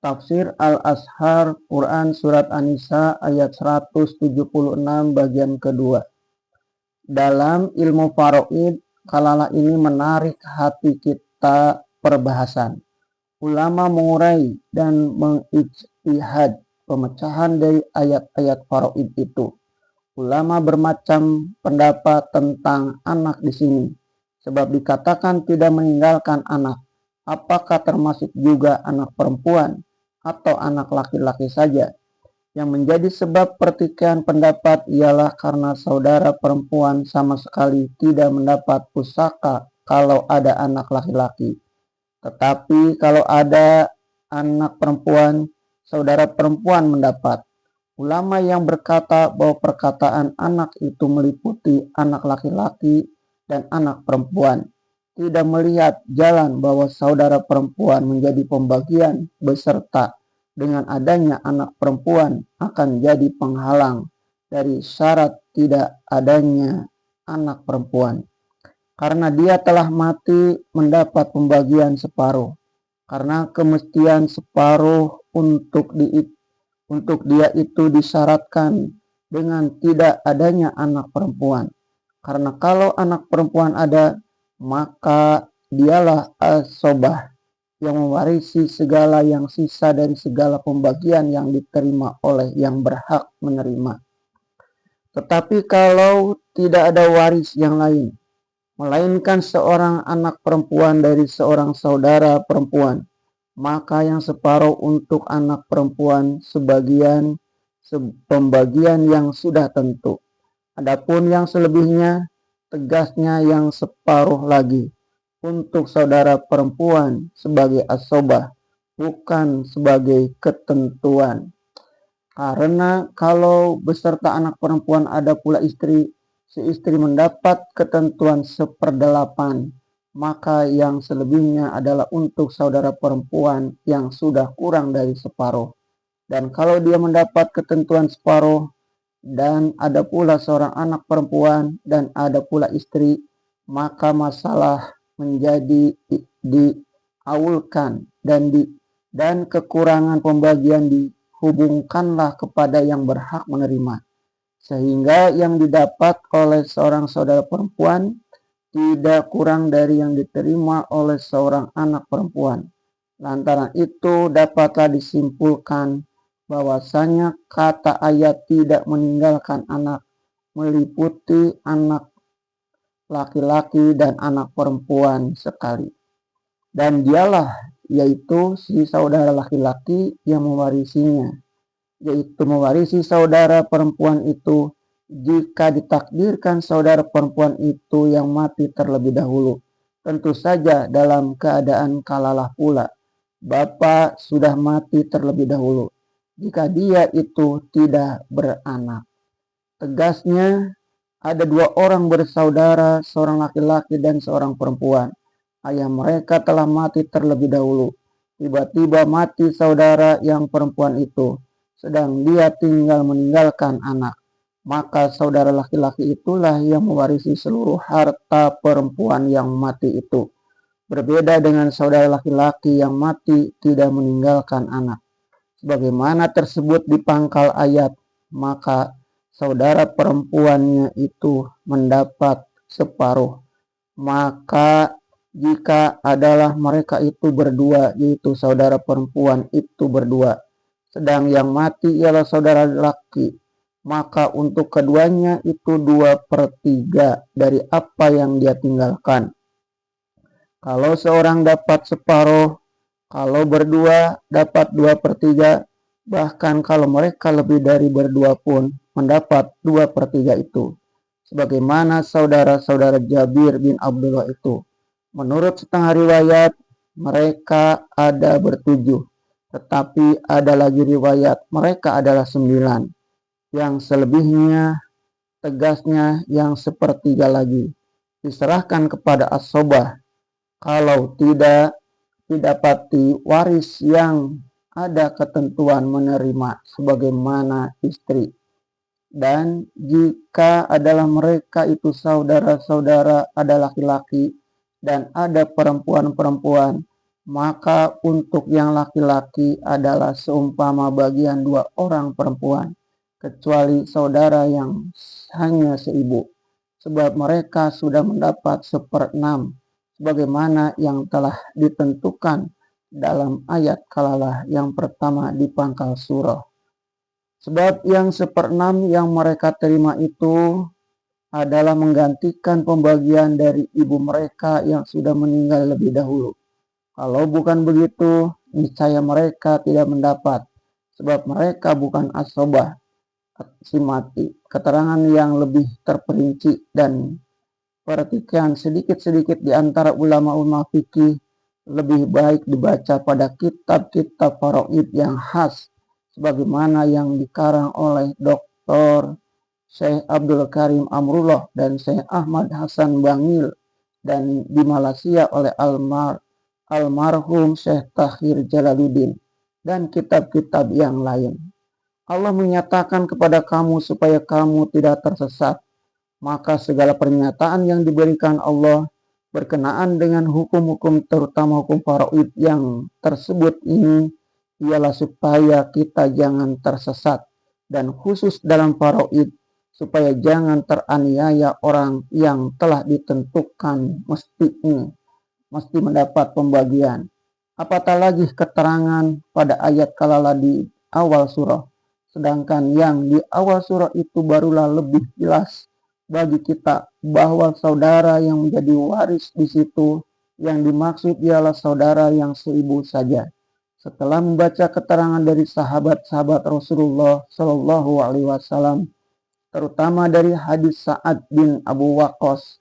Tafsir Al-Azhar Quran Surat An-Nisa ayat 176 bagian kedua. Dalam ilmu faraid, kalalah ini menarik hati kita perbahasan. Ulama mengurai dan mengijtihad pemecahan dari ayat-ayat faraid itu. Ulama bermacam pendapat tentang anak di sini. Sebab dikatakan tidak meninggalkan anak. Apakah termasuk juga anak perempuan atau anak laki-laki saja? Yang menjadi sebab pertikaian pendapat ialah karena saudara perempuan sama sekali tidak mendapat pusaka kalau ada anak laki-laki. Tetapi kalau ada anak perempuan, saudara perempuan mendapat. Ulama yang berkata bahwa perkataan anak itu meliputi anak laki-laki dan anak perempuan, tidak melihat jalan bahwa saudara perempuan menjadi pembagian beserta dengan adanya anak perempuan akan jadi penghalang dari syarat tidak adanya anak perempuan. Karena dia telah mati mendapat pembagian separuh. Karena kemestian separuh untuk dia itu disyaratkan dengan tidak adanya anak perempuan. Karena kalau anak perempuan ada, maka dialah as-sobah yang mewarisi segala yang sisa dari segala pembagian yang diterima oleh yang berhak menerima. Tetapi kalau tidak ada waris yang lain, melainkan seorang anak perempuan dari seorang saudara perempuan, maka yang separuh untuk anak perempuan pembagian yang sudah tentu. Adapun yang selebihnya, tegasnya yang separuh lagi untuk saudara perempuan sebagai asobah, bukan sebagai ketentuan. Karena kalau beserta anak perempuan ada pula istri, si istri mendapat ketentuan 1/8, maka yang selebihnya adalah untuk saudara perempuan yang sudah kurang dari separuh. Dan kalau dia mendapat ketentuan separuh, dan ada pula seorang anak perempuan dan ada pula istri, maka masalah menjadi diaulkan dan kekurangan pembagian dihubungkanlah kepada yang berhak menerima, sehingga yang didapat oleh seorang saudara perempuan tidak kurang dari yang diterima oleh seorang anak perempuan. Lantaran itu dapatlah disimpulkan bahwasanya kata ayat tidak meninggalkan anak meliputi anak laki-laki dan anak perempuan sekali. Dan dialah yaitu si saudara laki-laki yang mewarisinya, yaitu mewarisi saudara perempuan itu jika ditakdirkan saudara perempuan itu yang mati terlebih dahulu. Tentu saja dalam keadaan kalalah pula bapak sudah mati terlebih dahulu, jika dia itu tidak beranak. Tegasnya, ada 2 orang bersaudara, seorang laki-laki dan seorang perempuan. Ayah mereka telah mati terlebih dahulu. Tiba-tiba mati saudara yang perempuan itu, sedang dia tinggal meninggalkan anak. Maka saudara laki-laki itulah yang mewarisi seluruh harta perempuan yang mati itu. Berbeda dengan saudara laki-laki yang mati tidak meninggalkan anak. Sebagaimana tersebut di pangkal ayat, maka saudara perempuannya itu mendapat separuh. Maka jika adalah mereka itu berdua, yaitu saudara perempuan itu berdua, sedang yang mati ialah saudara laki, maka untuk keduanya itu 2/3 dari apa yang dia tinggalkan. Kalau seorang dapat separuh, kalau berdua dapat 2/3, bahkan kalau mereka lebih dari berdua pun mendapat 2/3 itu. Sebagaimana saudara-saudara Jabir bin Abdullah itu. Menurut setengah riwayat, mereka ada 7, tetapi ada lagi riwayat mereka adalah 9. Yang selebihnya, tegasnya yang 1/3 lagi diserahkan kepada as-sobah. Kalau tidak didapati waris yang ada ketentuan menerima sebagaimana istri. Dan jika adalah mereka itu saudara-saudara ada laki-laki dan ada perempuan-perempuan, Maka untuk yang laki-laki adalah seumpama bagian 2 orang perempuan, kecuali saudara yang hanya seibu, sebab mereka sudah mendapat 1/6, sebagaimana yang telah ditentukan dalam ayat kalalah yang pertama di pangkal surah. Sebab yang 1/6 yang mereka terima itu adalah menggantikan pembagian dari ibu mereka yang sudah meninggal lebih dahulu. Kalau bukan begitu, niscaya mereka tidak mendapat, sebab mereka bukan asobah si mati. Keterangan yang lebih terperinci dan perhatikan sedikit-sedikit di antara ulama-ulama fikih lebih baik dibaca pada kitab-kitab faraid yang khas, sebagaimana yang dikarang oleh Dr. Syekh Abdul Karim Amrullah dan Syekh Ahmad Hasan Bangil, dan di Malaysia oleh almarhum Syekh Tahir Jalaluddin, dan kitab-kitab yang lain. Allah menyatakan kepada kamu supaya kamu tidak tersesat. Maka segala pernyataan yang diberikan Allah berkenaan dengan hukum-hukum, terutama hukum faraid yang tersebut ini, ialah supaya kita jangan tersesat, dan khusus dalam faraid supaya jangan teraniaya orang yang telah ditentukan mesti mendapat pembagian. Apatah lagi keterangan pada ayat kalala di awal surah, sedangkan yang di awal surah itu barulah lebih jelas bagi kita bahwa saudara yang menjadi waris di situ yang dimaksud ialah saudara yang seibu saja. Setelah membaca keterangan dari sahabat-sahabat Rasulullah Shallallahu Alaihi Wasallam, terutama dari hadis Sa'ad bin Abu Waqqas,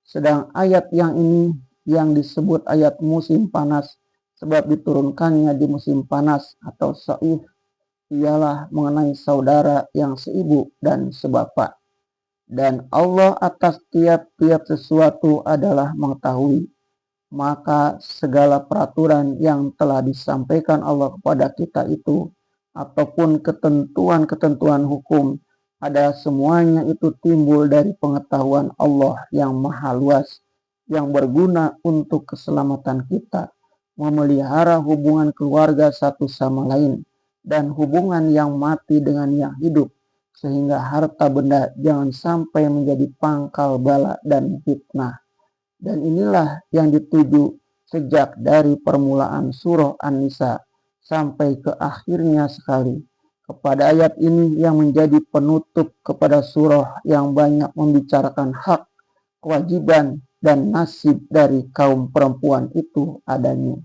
sedang ayat yang ini yang disebut ayat musim panas sebab diturunkannya di musim panas atau saif, ialah mengenai saudara yang seibu dan sebapak. Dan Allah atas tiap-tiap sesuatu adalah mengetahui. Maka segala peraturan yang telah disampaikan Allah kepada kita itu, ataupun ketentuan-ketentuan hukum, ada semuanya itu timbul dari pengetahuan Allah yang maha luas, yang berguna untuk keselamatan kita, memelihara hubungan keluarga satu sama lain, dan hubungan yang mati dengan yang hidup, sehingga harta benda jangan sampai menjadi pangkal bala dan fitnah. Dan inilah yang dituju sejak dari permulaan surah An-Nisa sampai ke akhirnya sekali. Kepada ayat ini yang menjadi penutup kepada surah yang banyak membicarakan hak, kewajiban, dan nasib dari kaum perempuan itu adanya.